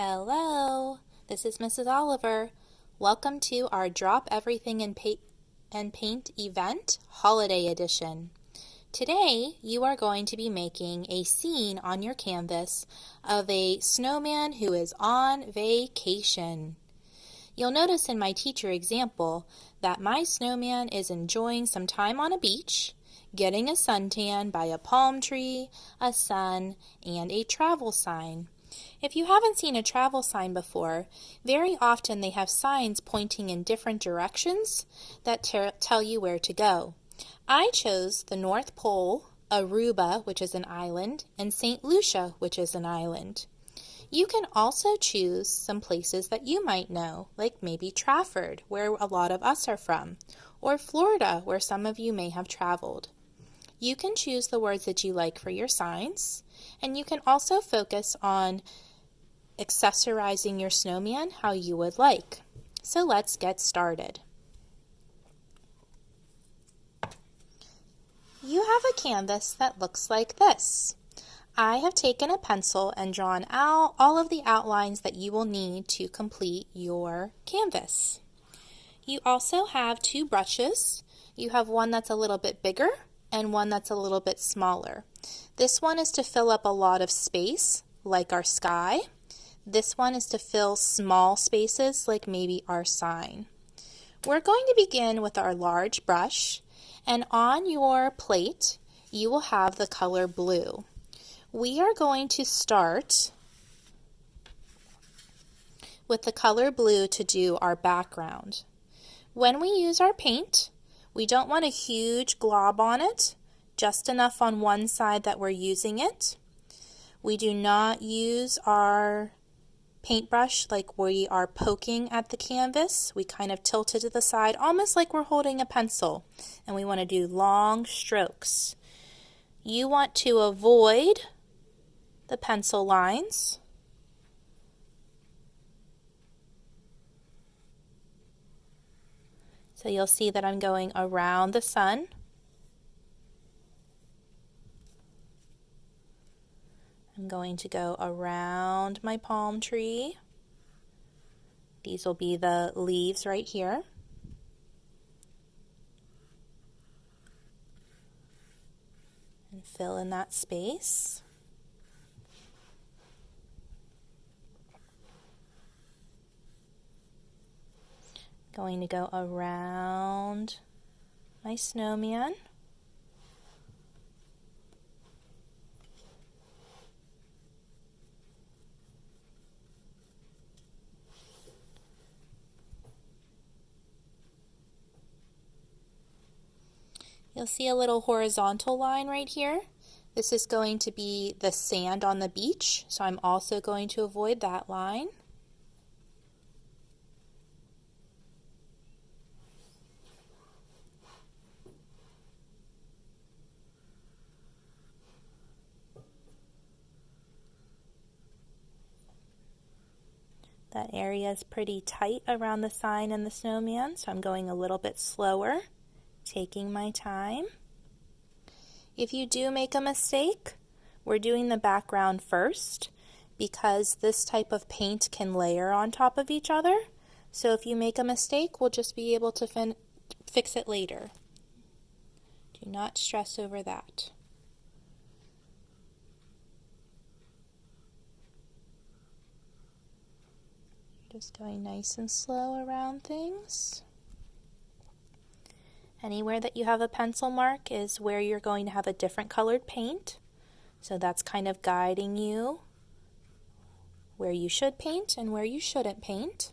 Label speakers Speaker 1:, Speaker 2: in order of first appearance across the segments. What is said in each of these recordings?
Speaker 1: Hello, this is Mrs. Oliver. Welcome to our Drop Everything and Paint event, Holiday Edition. Today, you are going to be making a scene on your canvas of a snowman who is on vacation. You'll notice in my teacher example that my snowman is enjoying some time on a beach, getting a suntan by a palm tree, a sun, and a travel sign. If you haven't seen a travel sign before, very often they have signs pointing in different directions that tell you where to go. I chose the North Pole, Aruba, which is an island, and St. Lucia, which is an island. You can also choose some places that you might know, like maybe Trafford, where a lot of us are from, or Florida, where some of you may have traveled. You can choose the words that you like for your signs, and you can also focus on accessorizing your snowman how you would like. So let's get started. You have a canvas that looks like this. I have taken a pencil and drawn out all of the outlines that you will need to complete your canvas. You also have two brushes. You have one that's a little bit bigger and one that's a little bit smaller. This one is to fill up a lot of space, like our sky. This one is to fill small spaces, like maybe our sign. We're going to begin with our large brush, and on your plate, you will have the color blue. We are going to start with the color blue to do our background. When we use our paint, we don't want a huge glob on it, just enough on one side that we're using it. We do not use our paintbrush like we are poking at the canvas. We kind of tilt it to the side, almost like we're holding a pencil, and we want to do long strokes. You want to avoid the pencil lines. So you'll see that I'm going around the sun. I'm going to go around my palm tree. These will be the leaves right here. And fill in that space. Going to go around my snowman. You'll see a little horizontal line right here. This is going to be the sand on the beach, so I'm also going to avoid that line. That area is pretty tight around the sign and the snowman, so I'm going a little bit slower, taking my time. If you do make a mistake, we're doing the background first because this type of paint can layer on top of each other. So if you make a mistake, we'll just be able to fix it later. Do not stress over that. Just going nice and slow around things. Anywhere that you have a pencil mark is where you're going to have a different colored paint. So that's kind of guiding you where you should paint and where you shouldn't paint.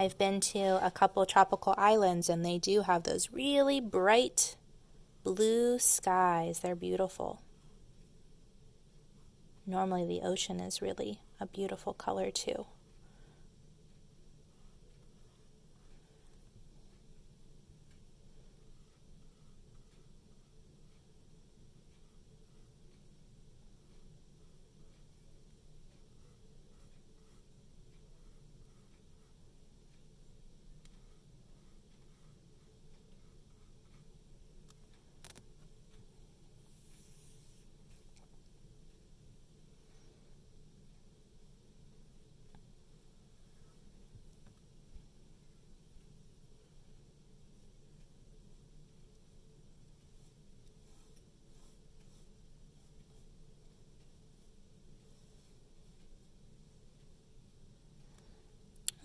Speaker 1: I've been to a couple tropical islands and they do have those really bright blue skies. They're beautiful. Normally the ocean is really a beautiful color too.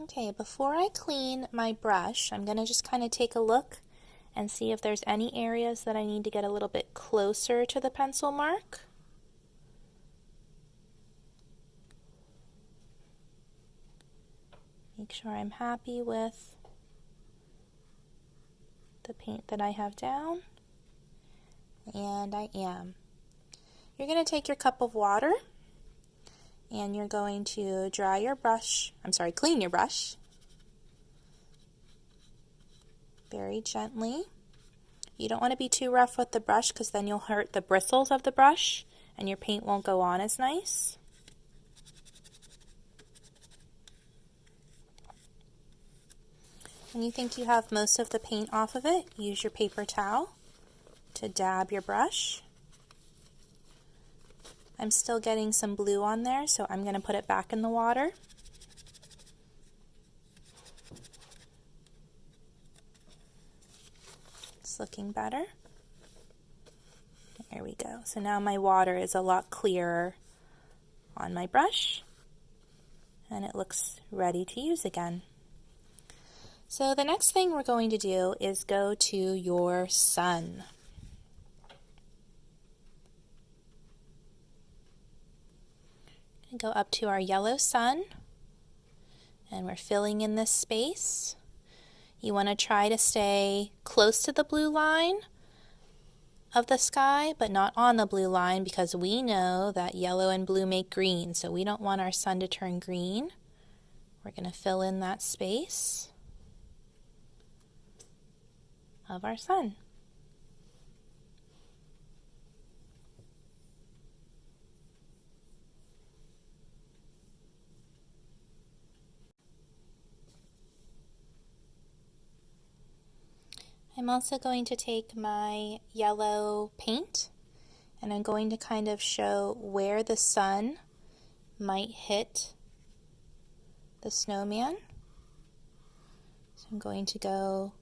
Speaker 1: Okay, before I clean my brush, I'm going to just kind of take a look and see if there's any areas that I need to get a little bit closer to the pencil mark. Make sure I'm happy with the paint that I have down, and I am. You're going to take your cup of water and you're going to clean your brush very gently. You don't want to be too rough with the brush because then you'll hurt the bristles of the brush and your paint won't go on as nice. When you think you have most of the paint off of it, use your paper towel to dab your brush. I'm still getting some blue on there, so I'm going to put it back in the water. It's looking better. There we go. So now my water is a lot clearer on my brush, and it looks ready to use again. So the next thing we're going to do is go to your sun. Go up to our yellow sun, and we're filling in this space. You want to try to stay close to the blue line of the sky, but not on the blue line, because we know that yellow and blue make green, so we don't want our sun to turn green. We're going to fill in that space of our sun. I'm also going to take my yellow paint and I'm going to kind of show where the sun might hit the snowman. So I'm going to go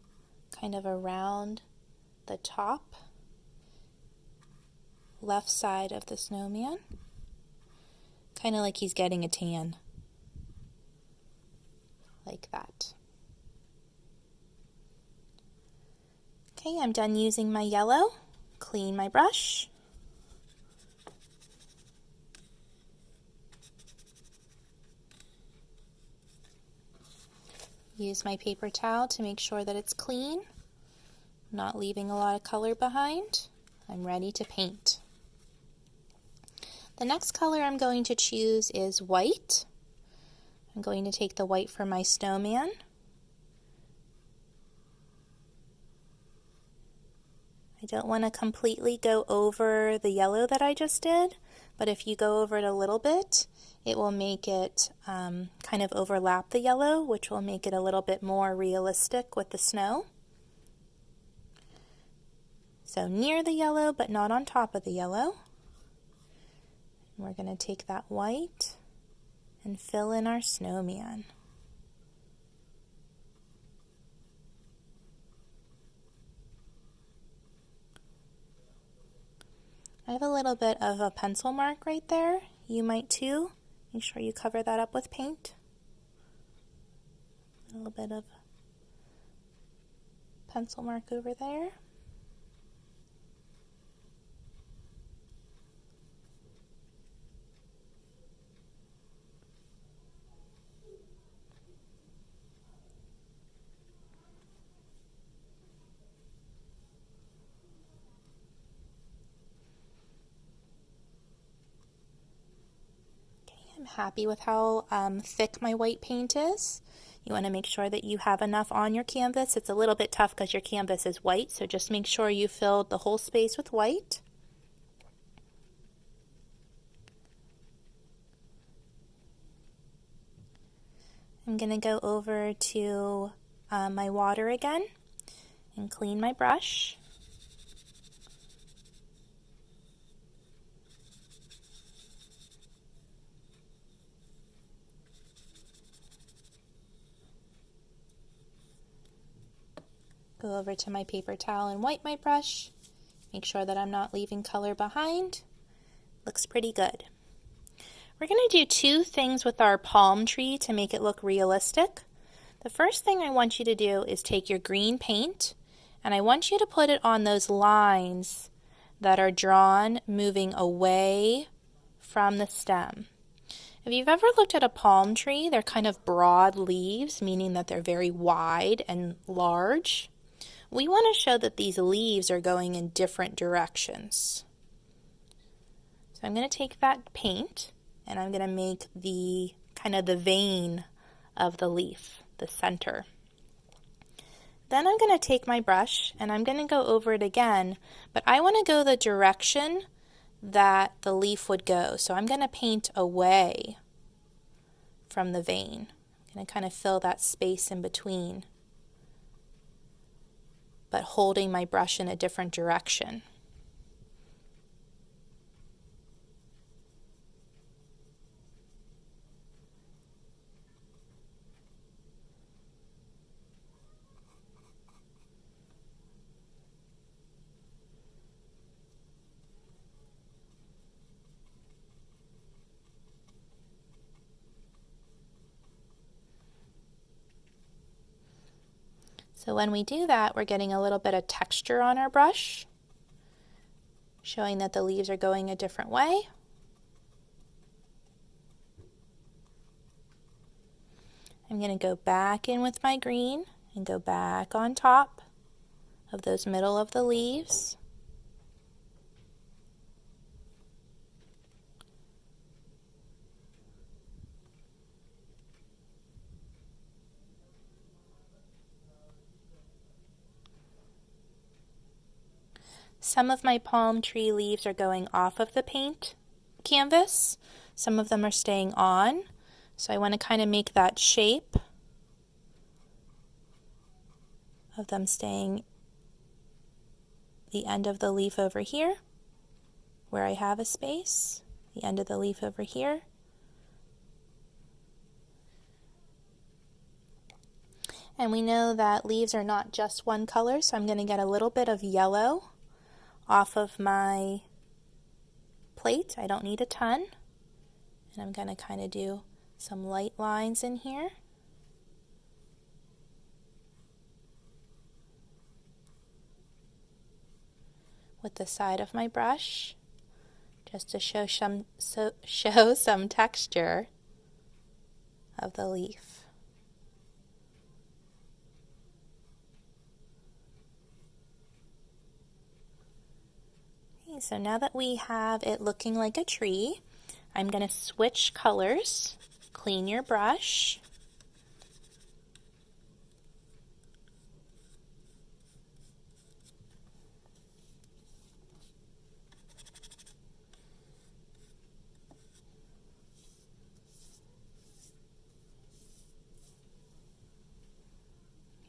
Speaker 1: kind of around the top left side of the snowman, kind of like he's getting a tan, like that. Okay, I'm done using my yellow. Clean my brush. Use my paper towel to make sure that it's clean, not leaving a lot of color behind. I'm ready to paint. The next color I'm going to choose is white. I'm going to take the white for my snowman. I don't want to completely go over the yellow that I just did, but if you go over it a little bit, it will make it kind of overlap the yellow, which will make it a little bit more realistic with the snow. So near the yellow, but not on top of the yellow. And we're going to take that white and fill in our snowman. I have a little bit of a pencil mark right there. You might too. Make sure you cover that up with paint. A little bit of pencil mark over there. I'm happy with how thick my white paint is. You want to make sure that you have enough on your canvas. It's a little bit tough because your canvas is white, so just make sure you filled the whole space with white. I'm going to go over to my water again and clean my brush. Go over to my paper towel and wipe my brush. Make sure that I'm not leaving color behind. Looks pretty good. We're going to do two things with our palm tree to make it look realistic. The first thing I want you to do is take your green paint and I want you to put it on those lines that are drawn moving away from the stem. If you've ever looked at a palm tree, they're kind of broad leaves, meaning that they're very wide and large. We want to show that these leaves are going in different directions. So I'm going to take that paint and I'm going to make the kind of the vein of the leaf, the center. Then I'm going to take my brush and I'm going to go over it again, but I want to go the direction that the leaf would go. So I'm going to paint away from the vein. I'm going to kind of fill that space in between, but holding my brush in a different direction. So when we do that, we're getting a little bit of texture on our brush, showing that the leaves are going a different way. I'm going to go back in with my green and go back on top of those middle of the leaves. Some of my palm tree leaves are going off of the paint canvas. Some of them are staying on. So I want to kind of make that shape of them staying the end of the leaf over here, where I have a space, the end of the leaf over here. And we know that leaves are not just one color, so I'm going to get a little bit of yellow off of my plate. I don't need a ton. And I'm going to kind of do some light lines in here. With the side of my brush, just to show some texture of the leaf. So now that we have it looking like a tree, I'm going to switch colors. Clean your brush.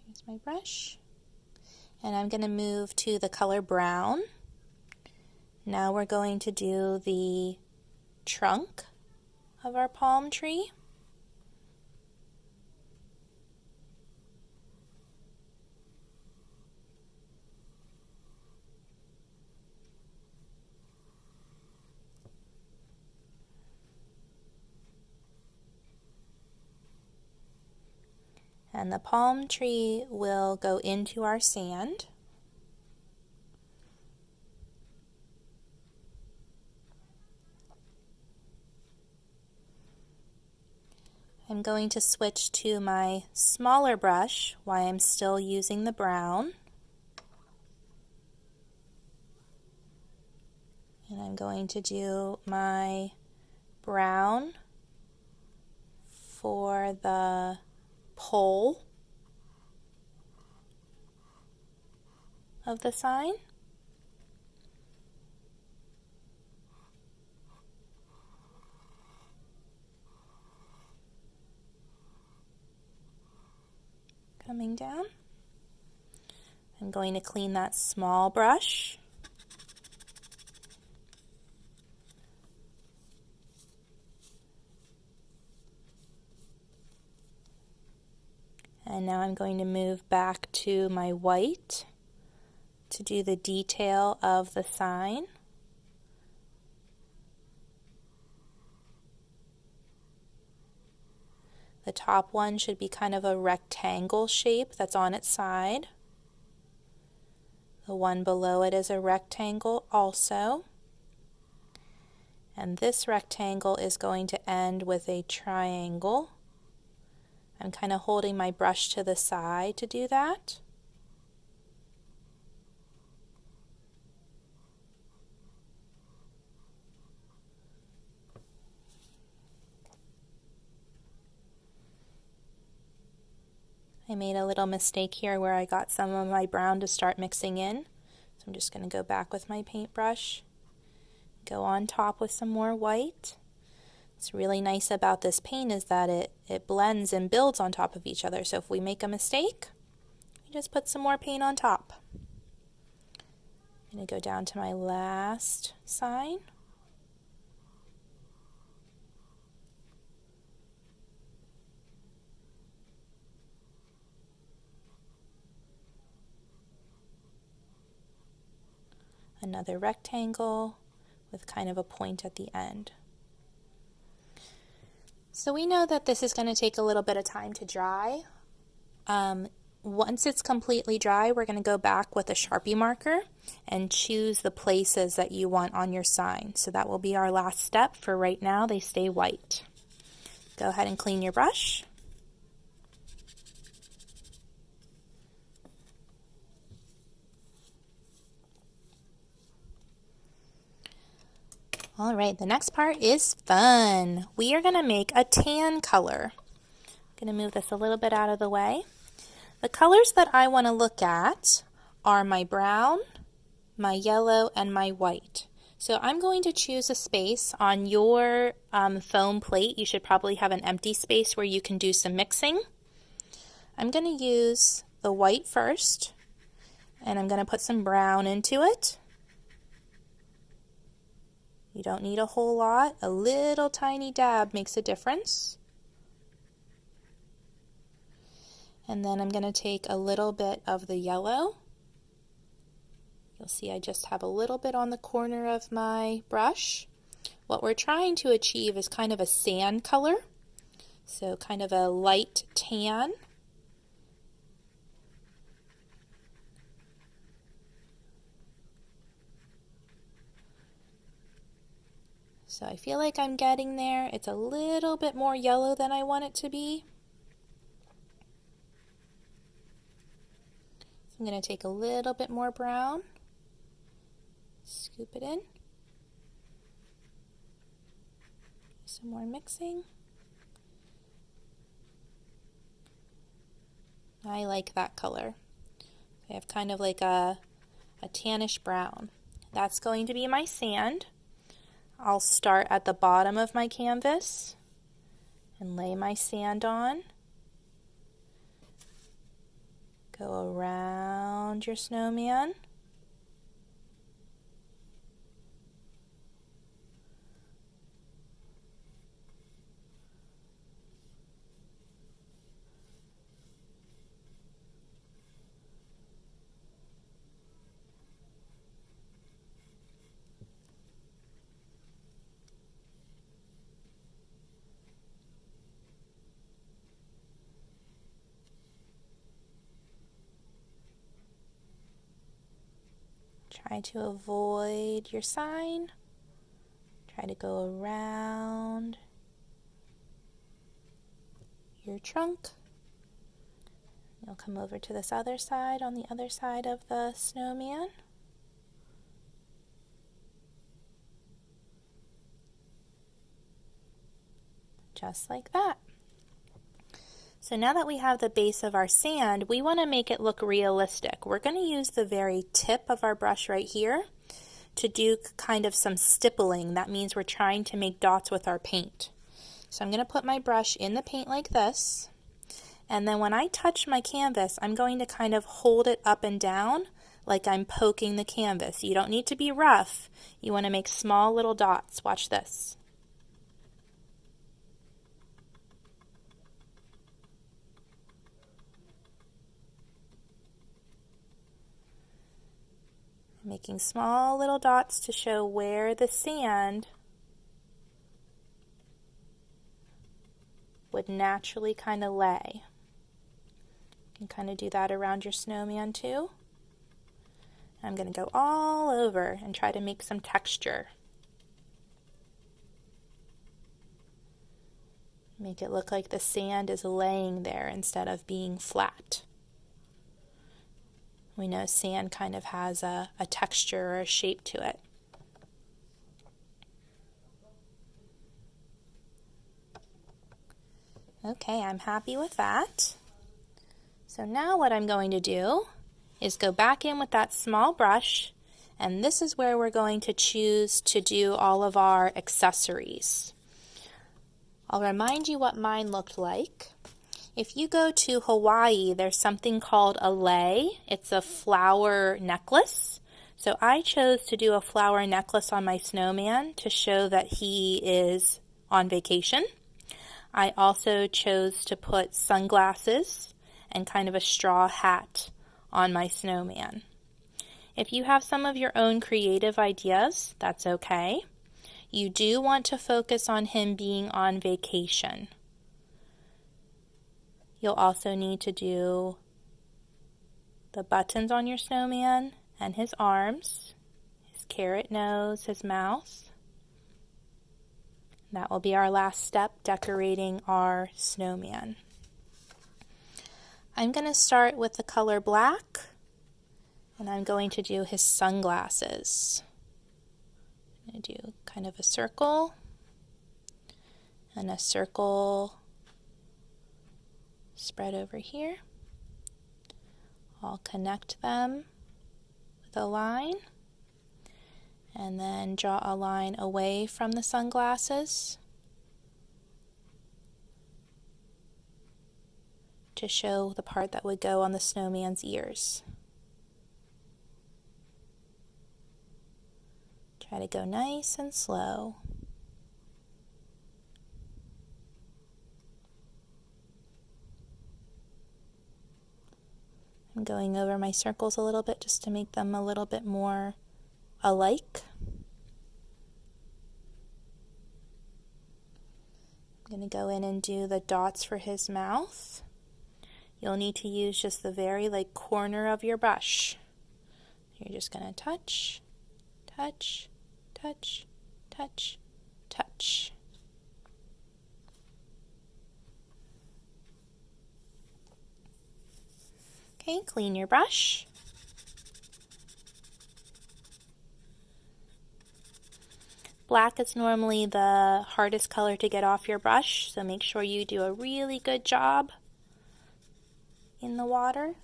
Speaker 1: Here's my brush. And I'm going to move to the color brown. Now we're going to do the trunk of our palm tree. And the palm tree will go into our sand. I'm going to switch to my smaller brush while I'm still using the brown. And I'm going to do my brown for the pole of the sign. Coming down. I'm going to clean that small brush. And now I'm going to move back to my white to do the detail of the sign. The top one should be kind of a rectangle shape that's on its side. The one below it is a rectangle also. And this rectangle is going to end with a triangle. I'm kind of holding my brush to the side to do that. I made a little mistake here where I got some of my brown to start mixing in. So I'm just going to go back with my paintbrush, go on top with some more white. What's really nice about this paint is that it blends and builds on top of each other. So if we make a mistake, we just put some more paint on top. I'm going to go down to my last sign. Another rectangle with kind of a point at the end. So we know that this is going to take a little bit of time to dry. Once it's completely dry, we're going to go back with a Sharpie marker and choose the places that you want on your sign. So that will be our last step. For right now, they stay white. Go ahead and clean your brush. All right, the next part is fun. We are going to make a tan color. I'm going to move this a little bit out of the way. The colors that I want to look at are my brown, my yellow, and my white. So I'm going to choose a space on your foam plate. You should probably have an empty space where you can do some mixing. I'm going to use the white first, and I'm going to put some brown into it. You don't need a whole lot. A little tiny dab makes a difference. And then I'm going to take a little bit of the yellow. You'll see I just have a little bit on the corner of my brush. What we're trying to achieve is kind of a sand color, so kind of a light tan. So I feel like I'm getting there. It's a little bit more yellow than I want it to be. So I'm going to take a little bit more brown, scoop it in, some more mixing. I like that color. I have kind of like a tannish brown. That's going to be my sand. I'll start at the bottom of my canvas and lay my sand on. Go around your snowman. Try to avoid your sign. Try to go around your trunk. You'll come over to this other side, on the other side of the snowman. Just like that. So now that we have the base of our sand, we want to make it look realistic. We're going to use the very tip of our brush right here to do kind of some stippling. That means we're trying to make dots with our paint. So I'm going to put my brush in the paint like this, and then when I touch my canvas, I'm going to kind of hold it up and down like I'm poking the canvas. You don't need to be rough. You want to make small little dots. Watch this. Making small little dots to show where the sand would would naturally kind of lay. You can kind of do that around your snowman too. I'm going to go all over and try to make some texture. Make it look like the sand is laying there instead of being flat. We know sand kind of has a texture or a shape to it. Okay, I'm happy with that. So now what I'm going to do is go back in with that small brush, and this is where we're going to choose to do all of our accessories. I'll remind you what mine looked like. If you go to Hawaii, there's something called a lei. It's a flower necklace. So I chose to do a flower necklace on my snowman to show that he is on vacation. I also chose to put sunglasses and kind of a straw hat on my snowman. If you have some of your own creative ideas, that's okay. You do want to focus on him being on vacation. You'll also need to do the buttons on your snowman and his arms, his carrot nose, his mouth. That will be our last step, decorating our snowman. I'm going to start with the color black, and I'm going to do his sunglasses. I'm going to do kind of a circle, and a circle spread over here. I'll connect them with a line, and then draw a line away from the sunglasses to show the part that would go on the snowman's ears. Try to go nice and slow. I'm going over my circles a little bit just to make them a little bit more alike. I'm going to go in and do the dots for his mouth. You'll need to use just the very corner of your brush. You're just going to touch, touch, touch, touch, touch. Okay, clean your brush. Black is normally the hardest color to get off your brush, so make sure you do a really good job in the water.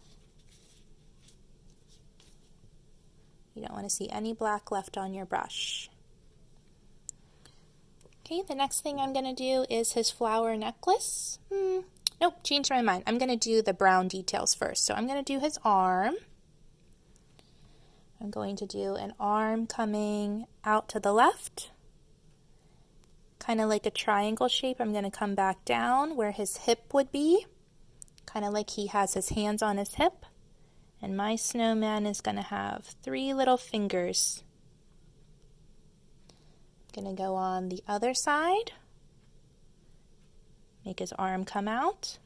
Speaker 1: You don't want to see any black left on your brush. Okay, the next thing I'm going to do is his flower necklace. Nope, changed my mind. I'm going to do the brown details first. So I'm going to do his arm. I'm going to do an arm coming out to the left, kind of like a triangle shape. I'm going to come back down where his hip would be, kind of like he has his hands on his hip. And my snowman is going to have 3 little fingers. I'm going to go on the other side. Make his arm come out.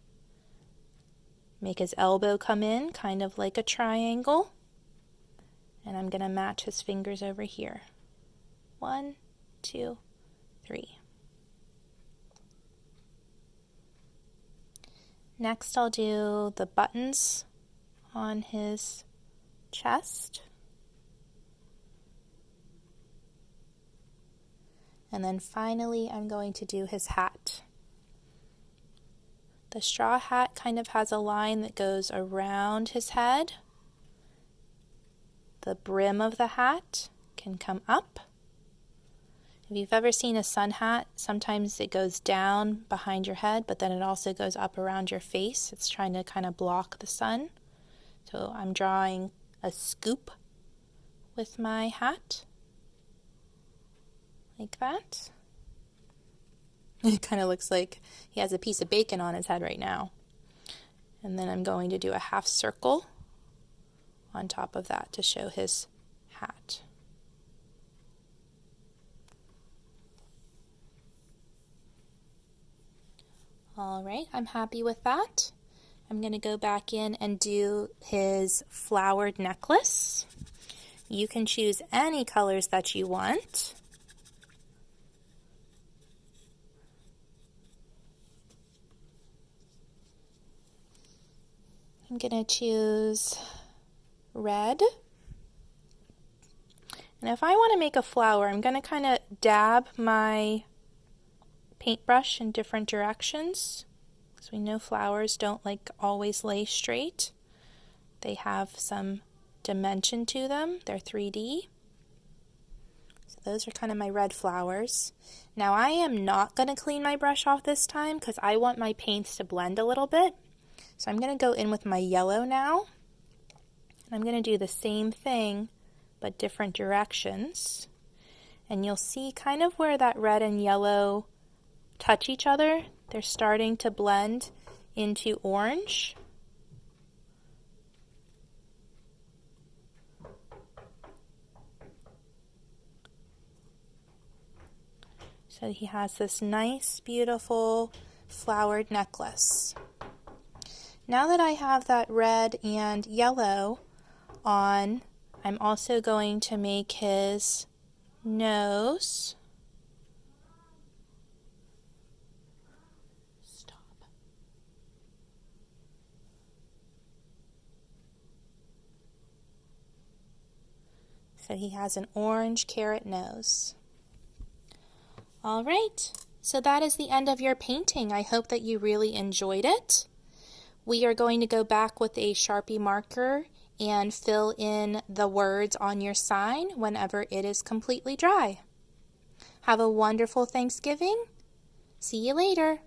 Speaker 1: Make his elbow come in, kind of like a triangle. And I'm going to match his fingers over here. 1, 2, 3. Next, I'll do the buttons on his chest. And then finally, I'm going to do his hat. The straw hat kind of has a line that goes around his head. The brim of the hat can come up. If you've ever seen a sun hat, sometimes it goes down behind your head, but then it also goes up around your face. It's trying to kind of block the sun. So I'm drawing a scoop with my hat, like that. It kind of looks like he has a piece of bacon on his head right now. And then I'm going to do a half circle on top of that to show his hat. All right, I'm happy with that. I'm going to go back in and do his flowered necklace. You can choose any colors that you want. I'm going to choose red. And if I want to make a flower, I'm going to kind of dab my paintbrush in different directions. Because we know flowers don't always lay straight. They have some dimension to them. They're 3D. So those are kind of my red flowers. Now I am not going to clean my brush off this time because I want my paints to blend a little bit. So I'm going to go in with my yellow now. And I'm going to do the same thing but different directions. And you'll see kind of where that red and yellow touch each other. They're starting to blend into orange. So he has this nice, beautiful flowered necklace. Now that I have that red and yellow on, I'm also going to make his nose. Stop. So he has an orange carrot nose. All right, so that is the end of your painting. I hope that you really enjoyed it. We are going to go back with a Sharpie marker and fill in the words on your sign whenever it is completely dry. Have a wonderful Thanksgiving. See you later.